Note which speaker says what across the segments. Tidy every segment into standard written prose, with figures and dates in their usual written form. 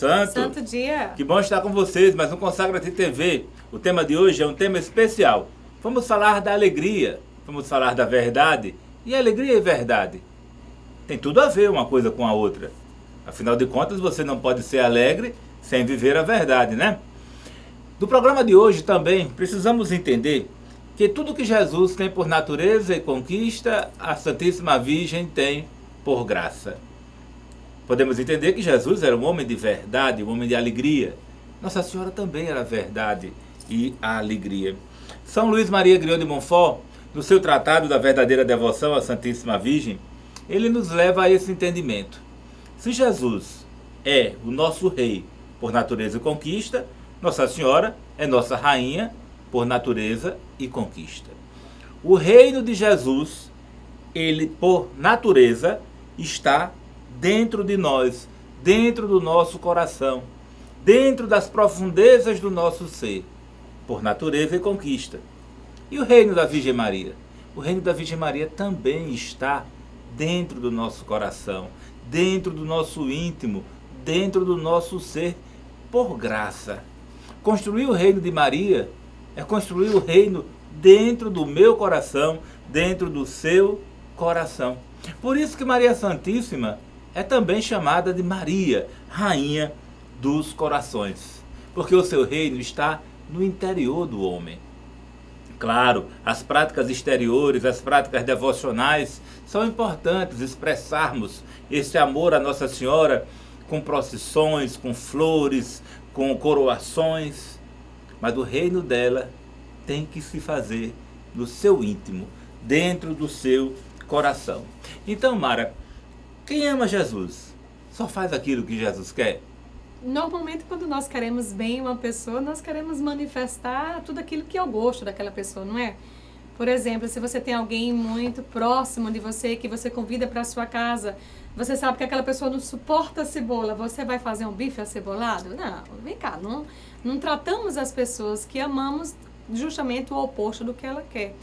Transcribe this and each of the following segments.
Speaker 1: Santo.
Speaker 2: Santo dia.
Speaker 1: Que bom estar com vocês, mas no Consagra-te TV, o tema de hoje é um tema especial. Vamos falar da alegria, vamos falar da verdade. E alegria e verdade tem tudo a ver uma coisa com a outra. Afinal de contas, você não pode ser alegre sem viver a verdade, né? No programa de hoje também precisamos entender que tudo que Jesus tem por natureza e conquista, a Santíssima Virgem tem por graça. Podemos entender que Jesus era um homem de verdade, um homem de alegria. Nossa Senhora também era a verdade e a alegria. São Luís Maria Griot de Montfort, no seu tratado da verdadeira devoção à Santíssima Virgem, ele nos leva a esse entendimento. Se Jesus é o nosso rei por natureza e conquista, Nossa Senhora é nossa rainha por natureza e conquista. O reino de Jesus, ele por natureza está dentro de nós, dentro do nosso coração, dentro das profundezas do nosso ser, por natureza e conquista. E o reino da Virgem Maria? O reino da Virgem Maria também está dentro do nosso coração, dentro do nosso íntimo, dentro do nosso ser, por graça. Construir o reino de Maria é construir o reino dentro do meu coração, dentro do seu coração. Por isso que Maria Santíssima é também chamada de Maria, Rainha dos Corações, porque o seu reino está no interior do homem. Claro, as práticas exteriores, as práticas devocionais, são importantes expressarmos esse amor à Nossa Senhora com procissões, com flores, com coroações, mas o reino dela tem que se fazer no seu íntimo, dentro do seu coração. Então, Mara, quem ama Jesus só faz aquilo que Jesus quer?
Speaker 2: Normalmente, quando nós queremos bem uma pessoa, nós queremos manifestar tudo aquilo que é o gosto daquela pessoa, não é? Por exemplo, se você tem alguém muito próximo de você, que você convida para a sua casa, você sabe que aquela pessoa não suporta cebola, você vai fazer um bife acebolado? Não, vem cá, não tratamos as pessoas que amamos justamente o oposto do que ela quer.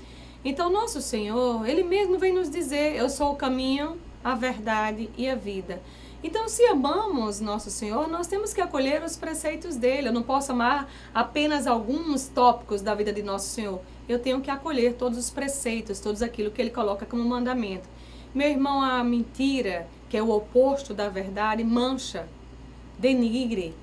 Speaker 2: Então, nosso Senhor, Ele mesmo vem nos dizer, eu sou o caminho, a verdade e a vida. Então, se amamos nosso Senhor, nós temos que acolher os preceitos dele. Eu não posso amar apenas alguns tópicos da vida de nosso Senhor. Eu tenho que acolher todos os preceitos, todos aquilo que ele coloca como mandamento. Meu irmão, a mentira, que é o oposto da verdade, mancha, denigre,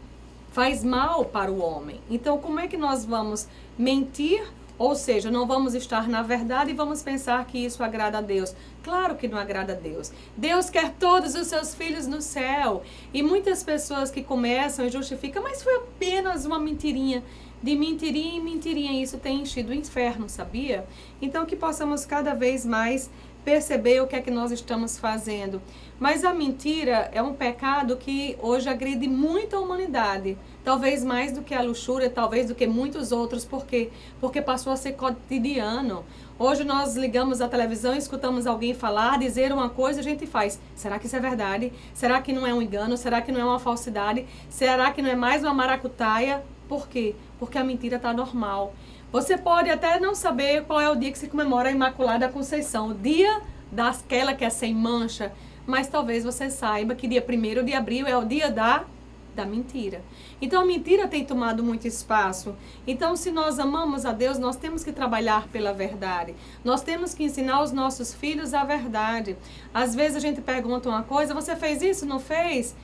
Speaker 2: faz mal para o homem. Então, como é que nós vamos mentir? Ou seja, não vamos estar na verdade e vamos pensar que isso agrada a Deus. Claro que não agrada a Deus. Deus quer todos os seus filhos no céu. E muitas pessoas que começam e justificam, mas foi apenas uma mentirinha. De mentirinha em mentirinha, isso tem enchido o inferno, sabia? Então que possamos cada vez mais perceber o que é que nós estamos fazendo. Mas a mentira é um pecado que hoje agride muito a humanidade. Talvez mais do que a luxúria, talvez do que muitos outros. Por quê? Porque passou a ser cotidiano. Hoje nós ligamos a televisão e escutamos alguém falar, dizer uma coisa, a gente faz. Será que isso é verdade? Será que não é um engano? Será que não é uma falsidade? Será que não é mais uma maracutaia? Por quê? Porque a mentira está normal. Você pode até não saber qual é o dia que se comemora a Imaculada Conceição, o dia daquela que é sem mancha, mas talvez você saiba que dia 1º de abril é o dia da mentira. Então a mentira tem tomado muito espaço. Então, se nós amamos a Deus, nós temos que trabalhar pela verdade. Nós temos que ensinar os nossos filhos a verdade. Às vezes a gente pergunta uma coisa, você fez isso, não fez?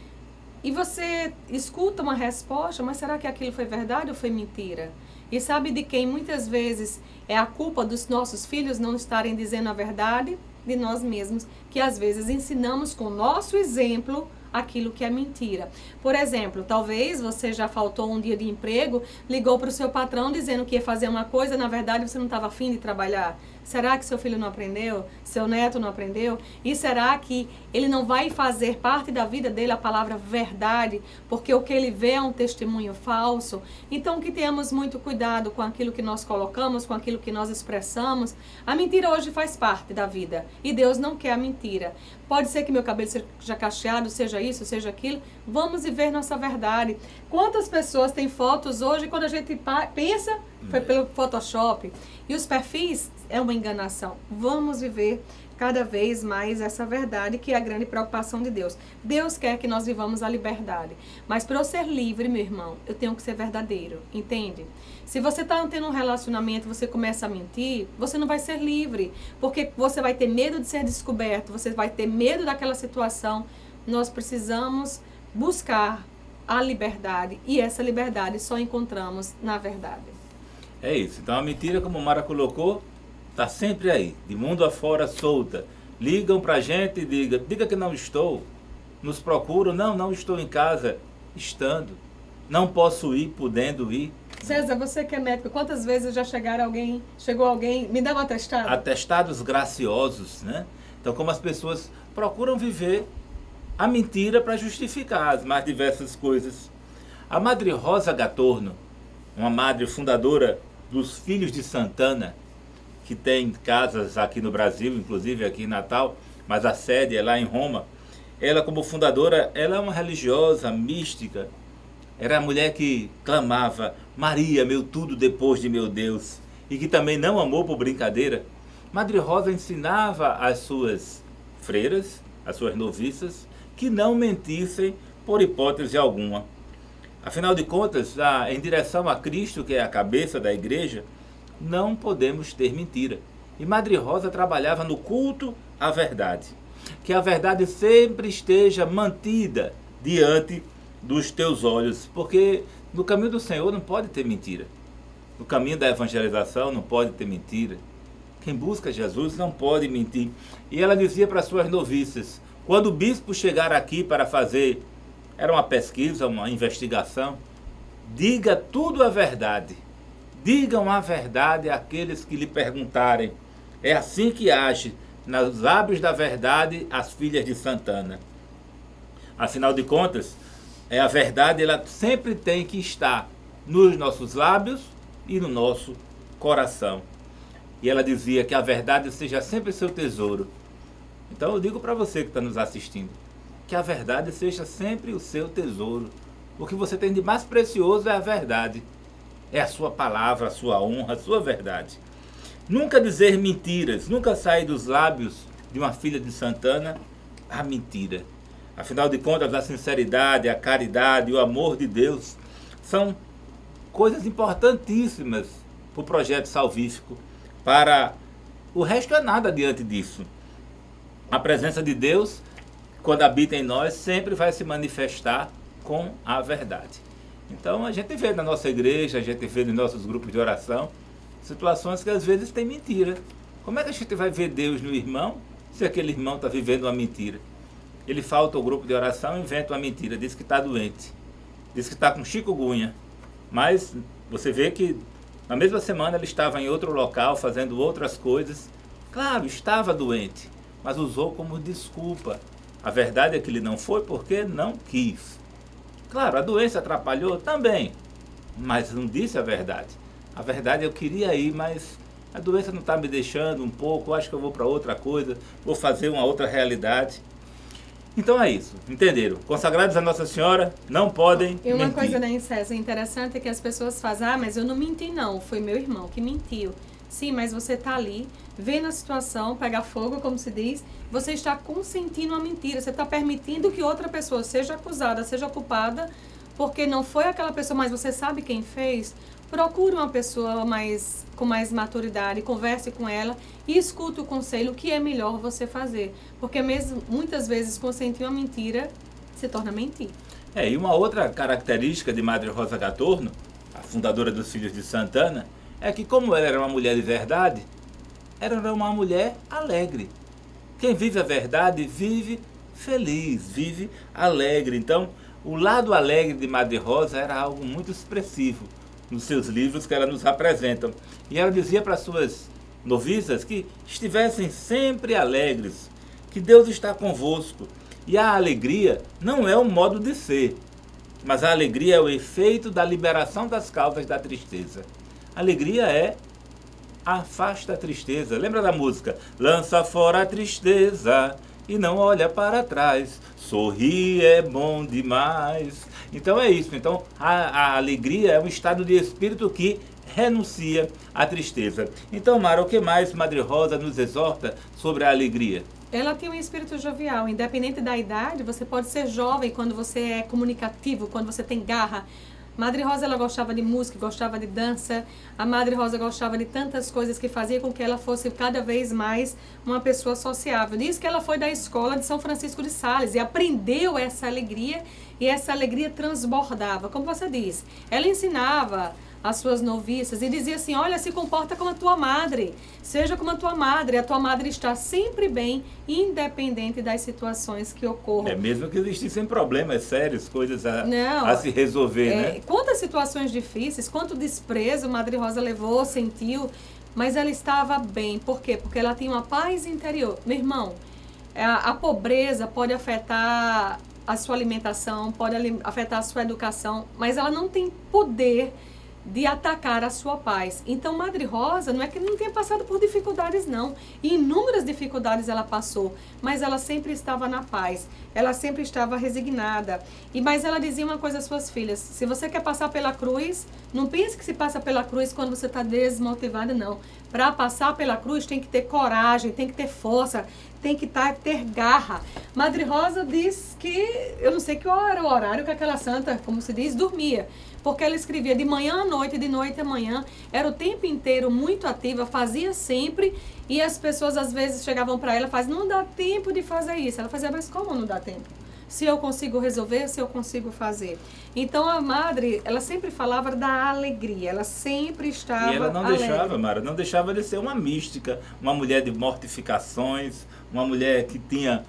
Speaker 2: E você escuta uma resposta, mas será que aquilo foi verdade ou foi mentira? E sabe de quem muitas vezes é a culpa dos nossos filhos não estarem dizendo a verdade? De nós mesmos, que às vezes ensinamos com o nosso exemplo aquilo que é mentira. Por exemplo, talvez você já faltou um dia de emprego, ligou para o seu patrão dizendo que ia fazer uma coisa, na verdade você não estava afim de trabalhar. Será que seu filho não aprendeu? Seu neto não aprendeu? E será que ele não vai fazer parte da vida dele a palavra verdade? Porque o que ele vê é um testemunho falso? Então que tenhamos muito cuidado com aquilo que nós colocamos, com aquilo que nós expressamos. A mentira hoje faz parte da vida e Deus não quer a mentira. Pode ser que meu cabelo seja cacheado, seja isso, seja aquilo. Vamos viver nossa verdade. Quantas pessoas têm fotos hoje, quando a gente pensa, foi pelo Photoshop. E os perfis é uma enganação. Vamos viver cada vez mais essa verdade, que é a grande preocupação de Deus. Deus quer que nós vivamos a liberdade. Mas para eu ser livre, meu irmão, eu tenho que ser verdadeiro, entende? Se você está tendo um relacionamento, você começa a mentir, você não vai ser livre, porque você vai ter medo de ser descoberto, você vai ter medo daquela situação. Nós precisamos buscar a liberdade, e essa liberdade só encontramos na verdade.
Speaker 1: É isso. Então a mentira, como o Mara colocou, está sempre aí, de mundo afora, solta. Ligam pra gente e diga que não estou. Nos procuram, não estou em casa, estando. Não posso ir, podendo ir.
Speaker 2: César, você que é médico, quantas vezes já chegou alguém, me dá um atestado?
Speaker 1: Atestados graciosos, né? Então como as pessoas procuram viver a mentira para justificar as mais diversas coisas. A Madre Rosa Gatorno, uma madre fundadora dos Filhos de Santana, que tem casas aqui no Brasil, inclusive aqui em Natal, mas a sede é lá em Roma. Ela, como fundadora, ela é uma religiosa, mística. Era a mulher que clamava: Maria, meu tudo depois de meu Deus, e que também não amou por brincadeira. Madre Rosa ensinava às suas freiras, às suas noviças, que não mentissem por hipótese alguma. Afinal de contas, em direção a Cristo, que é a cabeça da igreja, não podemos ter mentira. E Madre Rosa trabalhava no culto à verdade. Que a verdade sempre esteja mantida diante dos teus olhos. Porque no caminho do Senhor não pode ter mentira. No caminho da evangelização não pode ter mentira. Quem busca Jesus não pode mentir. E ela dizia para suas noviças: quando o bispo chegar aqui para fazer, era uma pesquisa, uma investigação, diga tudo a verdade. Digam a verdade àqueles que lhe perguntarem. É assim que age, nos lábios da verdade, as filhas de Santana. Afinal de contas, a verdade ela sempre tem que estar nos nossos lábios e no nosso coração. E ela dizia que a verdade seja sempre seu tesouro. Então eu digo para você que está nos assistindo, que a verdade seja sempre o seu tesouro. O que você tem de mais precioso é a verdade. É a sua palavra, a sua honra, a sua verdade. Nunca dizer mentiras, nunca sair dos lábios de uma filha de Santana a mentira. Afinal de contas, a sinceridade, a caridade, o amor de Deus são coisas importantíssimas para o projeto salvífico. Para o resto é nada diante disso. A presença de Deus, quando habita em nós, sempre vai se manifestar com a verdade. Então a gente vê na nossa igreja, a gente vê nos nossos grupos de oração, situações que às vezes tem mentira. Como é que a gente vai ver Deus no irmão, se aquele irmão está vivendo uma mentira? Ele falta ao grupo de oração e inventa uma mentira, diz que está doente, diz que está com chikungunya, mas você vê que na mesma semana ele estava em outro local fazendo outras coisas. Claro, estava doente, mas usou como desculpa. A verdade é que ele não foi porque não quis. Claro, a doença atrapalhou também, mas não disse a verdade. A verdade eu queria ir, mas a doença não está me deixando um pouco, acho que eu vou para outra coisa, vou fazer uma outra realidade. Então é isso, entenderam? Consagrados a Nossa Senhora, não podem mentir.
Speaker 2: E uma coisa, né, César, interessante é que as pessoas fazem: mas eu não menti não, foi meu irmão que mentiu. Sim, mas você está ali, vendo a situação pegar fogo, como se diz, você está consentindo uma mentira, você está permitindo que outra pessoa seja acusada, seja culpada, porque não foi aquela pessoa, mas você sabe quem fez. Procure uma pessoa com mais maturidade, converse com ela e escute o conselho, o que é melhor você fazer. Porque mesmo, muitas vezes, consentir uma mentira se torna mentir.
Speaker 1: E uma outra característica de Madre Rosa Gatorno, a fundadora dos Filhos de Santana, é que como ela era uma mulher de verdade, ela era uma mulher alegre. Quem vive a verdade vive feliz, vive alegre. Então, o lado alegre de Madre Rosa era algo muito expressivo nos seus livros que ela nos apresenta. E ela dizia para suas noviças que estivessem sempre alegres, que Deus está convosco. E a alegria não é um modo de ser, mas a alegria é o efeito da liberação das causas da tristeza. Alegria é afasta a tristeza. Lembra da música? Lança fora a tristeza e não olha para trás. Sorrir é bom demais. Então é isso. Então a alegria é um estado de espírito que renuncia à tristeza. Então, Mara, o que mais Madre Rosa nos exorta sobre a alegria?
Speaker 2: Ela tem um espírito jovial, independente da idade, você pode ser jovem quando você é comunicativo, quando você tem garra. Madre Rosa, ela gostava de música, gostava de dança. A Madre Rosa gostava de tantas coisas que fazia com que ela fosse cada vez mais uma pessoa sociável. Diz que ela foi da escola de São Francisco de Sales e aprendeu essa alegria, e essa alegria transbordava. Como você diz, ela ensinava as suas noviças e dizia assim: olha, se comporta como a tua madre, seja como a tua madre está sempre bem, independente das situações que ocorram.
Speaker 1: É mesmo que existissem problemas sérios, coisas
Speaker 2: Não,
Speaker 1: a se resolver, né?
Speaker 2: Quantas situações difíceis, quanto desprezo Madre Rosa levou, sentiu, mas ela estava bem. Por quê? Porque ela tinha uma paz interior. Meu irmão, a pobreza pode afetar a sua alimentação, pode afetar a sua educação, mas ela não tem poder de atacar a sua paz. Então, Madre Rosa não é que não tenha passado por dificuldades, não. E inúmeras dificuldades ela passou, mas ela sempre estava na paz. Ela sempre estava resignada. Mas ela dizia uma coisa às suas filhas: se você quer passar pela cruz, não pense que se passa pela cruz quando você está desmotivada, não. Para passar pela cruz tem que ter coragem, tem que ter força, tem que ter garra. Madre Rosa diz que, eu não sei que era o horário que aquela santa, como se diz, dormia. Porque ela escrevia de manhã à noite, de noite à manhã, era o tempo inteiro muito ativa, fazia sempre, e as pessoas às vezes chegavam para ela e faziam: não dá tempo de fazer isso. Ela fazia: mas como não dá tempo? Se eu consigo resolver, se eu consigo fazer. Então a madre, ela sempre falava da alegria, ela sempre estava
Speaker 1: E ela não
Speaker 2: alegre.
Speaker 1: deixava, Mara, não deixava de ser uma mística, uma mulher de mortificações, uma mulher que tinha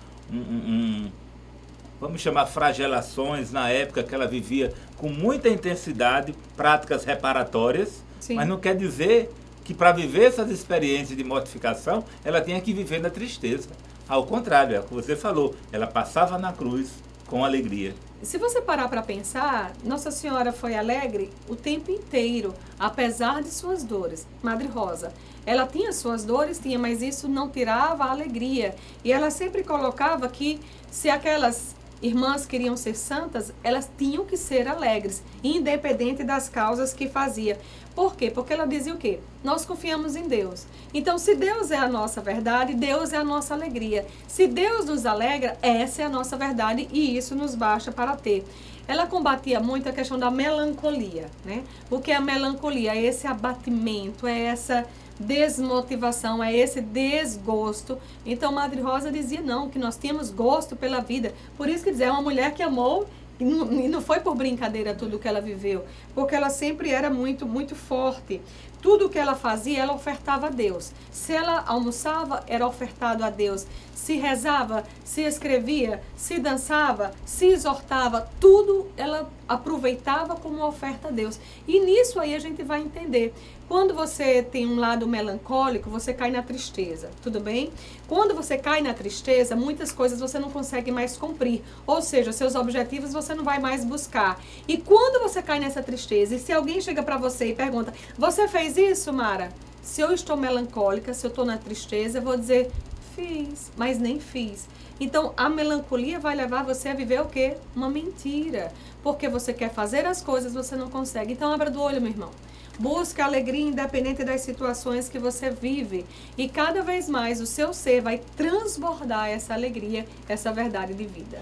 Speaker 1: vamos chamar, flagelações na época que ela vivia com muita intensidade, práticas reparatórias.
Speaker 2: Sim.
Speaker 1: Mas não quer dizer que para viver essas experiências de mortificação, ela tenha que viver na tristeza. Ao contrário, é o que você falou, ela passava na cruz com alegria.
Speaker 2: Se você parar para pensar, Nossa Senhora foi alegre o tempo inteiro, apesar de suas dores. Madre Rosa, ela tinha suas dores, tinha, mas isso não tirava a alegria. E ela sempre colocava que se aquelas irmãs queriam ser santas, elas tinham que ser alegres, independente das causas que fazia. Por quê? Porque ela dizia o quê? Nós confiamos em Deus. Então, se Deus é a nossa verdade, Deus é a nossa alegria. Se Deus nos alegra, essa é a nossa verdade e isso nos basta para ter. Ela combatia muito a questão da melancolia, né? Porque a melancolia é esse abatimento, é essa desmotivação, é esse desgosto. Então, Madre Rosa dizia não, que nós tínhamos gosto pela vida. Por isso que diz, é uma mulher que amou, e não foi por brincadeira tudo que ela viveu, porque ela sempre era muito, muito forte. Tudo que ela fazia, ela ofertava a Deus. Se ela almoçava, era ofertado a Deus. Se rezava, se escrevia, se dançava, se exortava, tudo ela aproveitava como oferta a Deus. E nisso aí a gente vai entender. Quando você tem um lado melancólico, você cai na tristeza, tudo bem? Quando você cai na tristeza, muitas coisas você não consegue mais cumprir. Ou seja, seus objetivos você não vai mais buscar. E quando você cai nessa tristeza, e se alguém chega para você e pergunta: você fez isso, Mara? Se eu estou melancólica, se eu estou na tristeza, eu vou dizer: fiz, mas nem fiz. Então, a melancolia vai levar você a viver o quê? Uma mentira. Porque você quer fazer as coisas, você não consegue. Então, abra do olho, meu irmão. Busca alegria independente das situações que você vive. E cada vez mais o seu ser vai transbordar essa alegria, essa verdade de vida.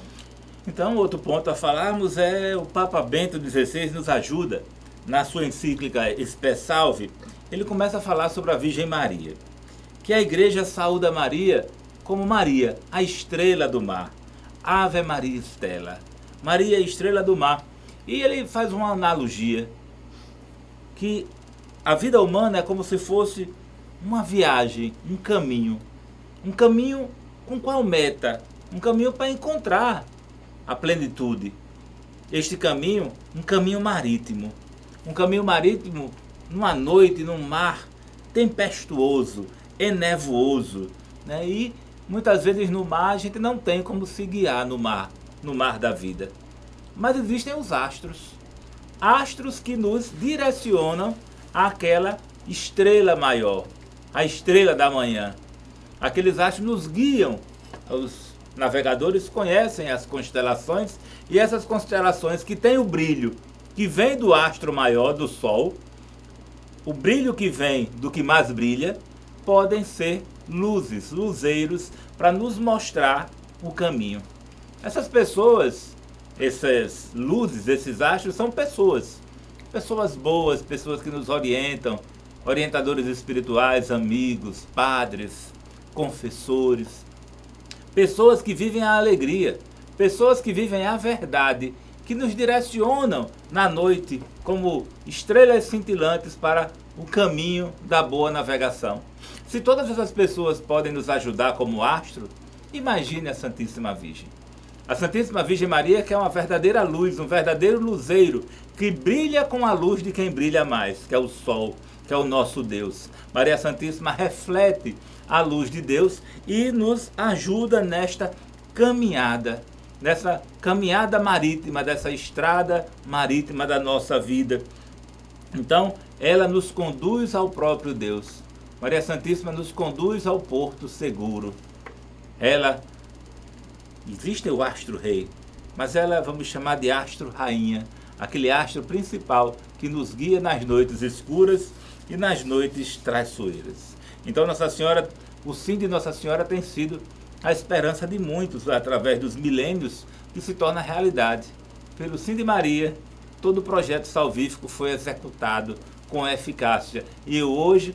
Speaker 1: Então, outro ponto a falarmos é o Papa Bento XVI nos ajuda. Na sua encíclica Spe Salve, ele começa a falar sobre a Virgem Maria. Que a igreja saúda Maria como Maria, a estrela do mar. Ave Maria Stella. Maria, estrela do mar. E ele faz uma analogia que a vida humana é como se fosse uma viagem, um caminho. Um caminho com qual meta? Um caminho para encontrar a plenitude. Este caminho, um caminho marítimo. Um caminho marítimo numa noite, num mar tempestuoso, enevoso, né? E muitas vezes no mar a gente não tem como se guiar no mar da vida. Mas existem os astros. Astros que nos direcionam àquela estrela maior, a estrela da manhã. Aqueles astros nos guiam. Os navegadores conhecem as constelações, e essas constelações que têm o brilho que vem do astro maior, do Sol, o brilho que vem do que mais brilha, podem ser luzes, luzeiros, para nos mostrar o caminho. Essas pessoas, essas luzes, esses astros, são pessoas boas, pessoas que nos orientam, orientadores espirituais, amigos, padres, confessores, pessoas que vivem a alegria, pessoas que vivem a verdade, que nos direcionam na noite como estrelas cintilantes para o caminho da boa navegação. Se todas essas pessoas podem nos ajudar como astro, imagine a Santíssima Virgem. A Santíssima Virgem Maria, que é uma verdadeira luz, um verdadeiro luzeiro, que brilha com a luz de quem brilha mais, que é o sol, que é o nosso Deus. Maria Santíssima reflete a luz de Deus e nos ajuda nesta caminhada marítima, dessa estrada marítima da nossa vida. Então, ela nos conduz ao próprio Deus. Maria Santíssima nos conduz ao porto seguro. Existe o astro-rei, mas ela vamos chamar de astro-rainha, aquele astro principal que nos guia nas noites escuras e nas noites traiçoeiras. Então, Nossa Senhora, o sim de Nossa Senhora tem sido a esperança de muitos através dos milênios, que se torna realidade. Pelo sim de Maria, todo o projeto salvífico foi executado com eficácia. E hoje,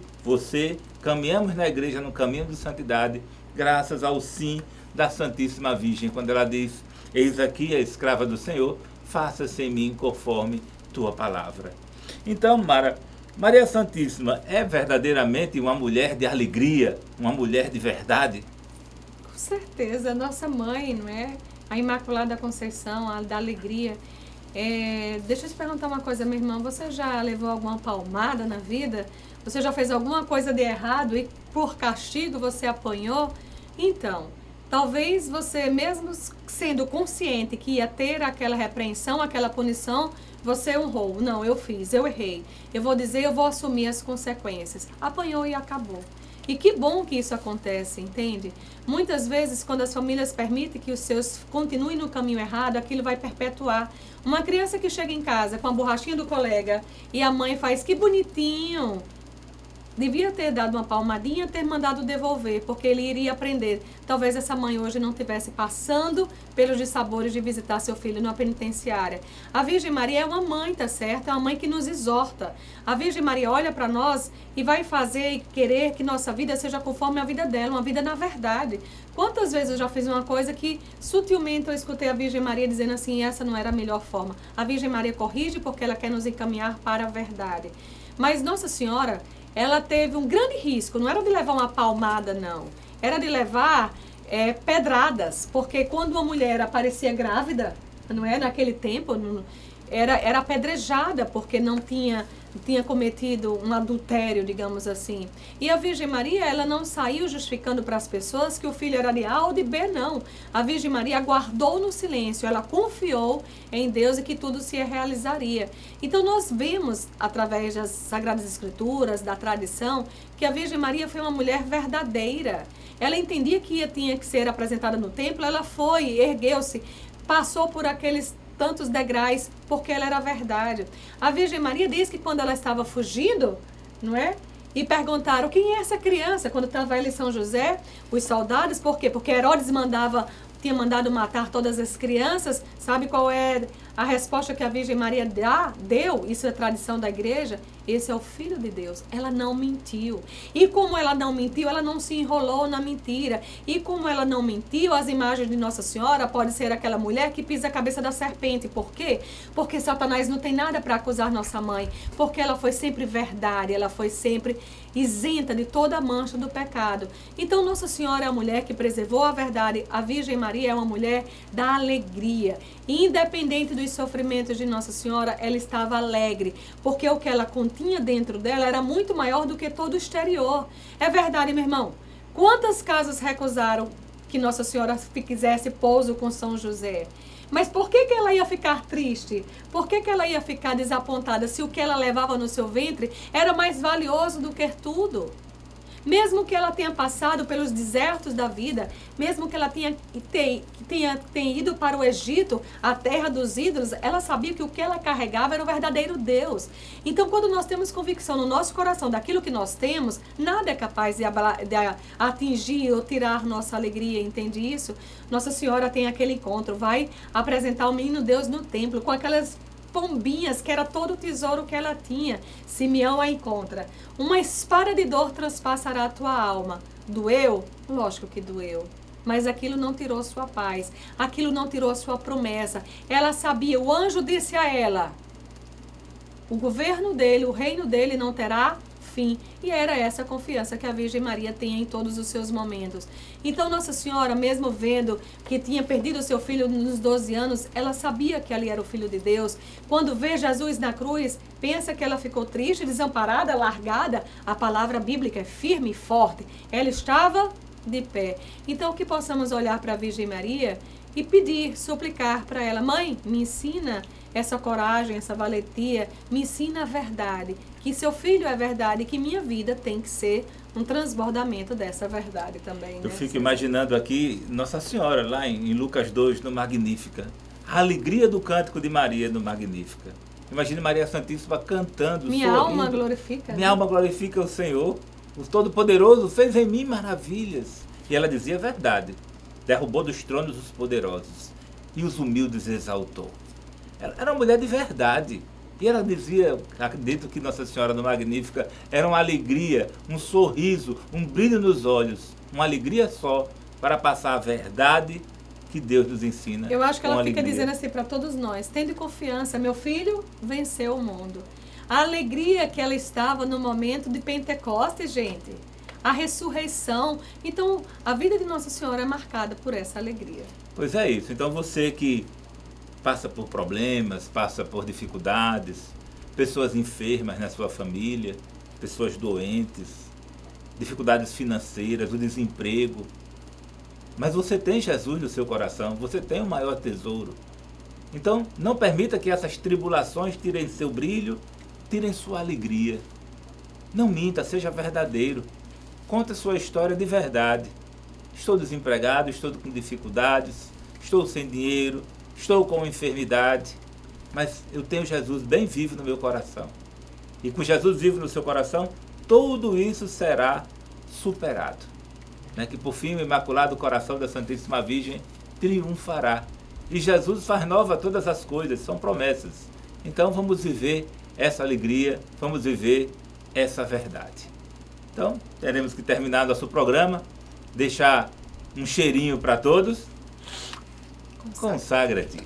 Speaker 1: caminhamos na igreja no caminho de santidade, graças ao sim da Santíssima Virgem, quando ela diz: eis aqui a escrava do Senhor, faça-se em mim conforme tua palavra. Então, Maria Santíssima é verdadeiramente uma mulher de alegria, uma mulher de verdade?
Speaker 2: Com certeza, nossa mãe, não é? A Imaculada Conceição, a da alegria. Deixa eu te perguntar uma coisa, minha irmã, você já levou alguma palmada na vida? Você já fez alguma coisa de errado e por castigo você apanhou? Então, talvez você, mesmo sendo consciente que ia ter aquela repreensão, aquela punição, você honrou. Não, eu errei. Eu vou assumir as consequências. Apanhou e acabou. E que bom que isso acontece, entende? Muitas vezes, quando as famílias permitem que os seus continuem no caminho errado, aquilo vai perpetuar. Uma criança que chega em casa com a borrachinha do colega e a mãe faz: que bonitinho. Devia ter dado uma palmadinha, ter mandado devolver, porque ele iria aprender. Talvez essa mãe hoje não estivesse passando pelos dissabores de visitar seu filho numa penitenciária. A Virgem Maria é uma mãe, tá certo? É uma mãe que nos exorta. A Virgem Maria olha para nós e vai fazer e querer que nossa vida seja conforme a vida dela, uma vida na verdade. Quantas vezes eu já fiz uma coisa que sutilmente eu escutei a Virgem Maria dizendo assim: essa não era a melhor forma. A Virgem Maria corrige porque ela quer nos encaminhar para a verdade. Mas Nossa Senhora, ela teve um grande risco, não era de levar uma palmada, não. Era de levar pedradas, porque quando uma mulher aparecia grávida, não é, naquele tempo, era apedrejada, porque não tinha cometido um adultério, digamos assim. E a Virgem Maria, ela não saiu justificando para as pessoas que o filho era de A ou de B, não. A Virgem Maria aguardou no silêncio, ela confiou em Deus e que tudo se realizaria. Então nós vemos, através das Sagradas Escrituras, da tradição, que a Virgem Maria foi uma mulher verdadeira. Ela entendia que tinha que ser apresentada no templo, ela foi, ergueu-se, passou por aqueles tantos degraus, porque ela era a verdade. A Virgem Maria diz que quando ela estava fugindo, não é? E perguntaram: quem é essa criança? Quando estava ela em São José, os soldados, por quê? Porque Herodes tinha mandado matar todas as crianças. Sabe qual é a resposta que a Virgem Maria deu? Isso é tradição da igreja. Esse é o Filho de Deus. Ela não mentiu. E como ela não mentiu, ela não se enrolou na mentira. E como ela não mentiu, as imagens de Nossa Senhora pode ser aquela mulher que pisa a cabeça da serpente. Por quê? Porque Satanás não tem nada para acusar nossa mãe. Porque ela foi sempre verdade, ela foi sempre isenta de toda a mancha do pecado. Então Nossa Senhora é a mulher que preservou a verdade. A Virgem Maria é uma mulher da alegria. E independente dos sofrimentos de Nossa Senhora, ela estava alegre. Porque o que ela tinha dentro dela era muito maior do que todo o exterior. É verdade, meu irmão? Quantas casas recusaram que Nossa Senhora fizesse pouso com São José? Mas por que ela ia ficar triste? Por que ela ia ficar desapontada se o que ela levava no seu ventre era mais valioso do que tudo? Mesmo que ela tenha passado pelos desertos da vida, mesmo que ela tenha ido para o Egito, a terra dos ídolos, ela sabia que o que ela carregava era o verdadeiro Deus. Então, quando nós temos convicção no nosso coração daquilo que nós temos, nada é capaz de atingir ou tirar nossa alegria, entende isso? Nossa Senhora tem aquele encontro, vai apresentar o menino Deus no templo, com aquelas pombinhas, que era todo o tesouro que ela tinha. Simeão a encontra. Uma espada de dor transpassará a tua alma. Doeu? Lógico que doeu. Mas aquilo não tirou sua paz. Aquilo não tirou sua promessa. Ela sabia, o anjo disse a ela, o governo dele, o reino dele não terá fim. E era essa a confiança que a Virgem Maria tem em todos os seus momentos. Então Nossa Senhora, mesmo vendo que tinha perdido seu filho nos 12 anos, ela sabia que ali era o Filho de Deus. Quando vê Jesus na cruz, pensa que ela ficou triste, desamparada, largada. A palavra bíblica é firme e forte. Ela estava de pé. Então que possamos olhar para a Virgem Maria e pedir, suplicar para ela: mãe, me ensina essa coragem, essa valentia, me ensina a verdade, que seu filho é verdade, que minha vida tem que ser um transbordamento dessa verdade também.
Speaker 1: Eu fico imaginando aqui Nossa Senhora, lá em Lucas 2, no Magnífica. A alegria do cântico de Maria no Magnífica. Imagine Maria Santíssima cantando,
Speaker 2: minha
Speaker 1: sorrindo.
Speaker 2: Alma glorifica.
Speaker 1: Minha alma glorifica o Senhor. O Todo-Poderoso fez em mim maravilhas. E ela dizia a verdade. Derrubou dos tronos os poderosos e os humildes exaltou. Ela era uma mulher de verdade. E ela dizia, acredito que Nossa Senhora no Magnífica, era uma alegria, um sorriso, um brilho nos olhos. Uma alegria só para passar a verdade que Deus nos ensina.
Speaker 2: Eu acho que ela fica
Speaker 1: alegria.
Speaker 2: dizendo assim para todos nós: tende confiança, meu filho venceu o mundo. A alegria que ela estava no momento de Pentecostes, gente. A ressurreição. Então, a vida de Nossa Senhora é marcada por essa alegria.
Speaker 1: Pois é isso. Então você que passa por problemas, passa por dificuldades, pessoas enfermas na sua família, pessoas doentes, dificuldades financeiras, o desemprego. Mas você tem Jesus no seu coração, você tem o maior tesouro. Então, não permita que essas tribulações tirem seu brilho, tirem sua alegria. Não minta, seja verdadeiro. Conte a sua história de verdade. Estou desempregado, estou com dificuldades, estou sem dinheiro, estou com enfermidade, mas eu tenho Jesus bem vivo no meu coração. E com Jesus vivo no seu coração, tudo isso será superado. Que por fim o Imaculado Coração da Santíssima Virgem triunfará. E Jesus faz nova todas as coisas, são promessas. Então vamos viver essa alegria, vamos viver essa verdade. Então, teremos que terminar nosso programa, deixar um cheirinho para todos. Consagra-te.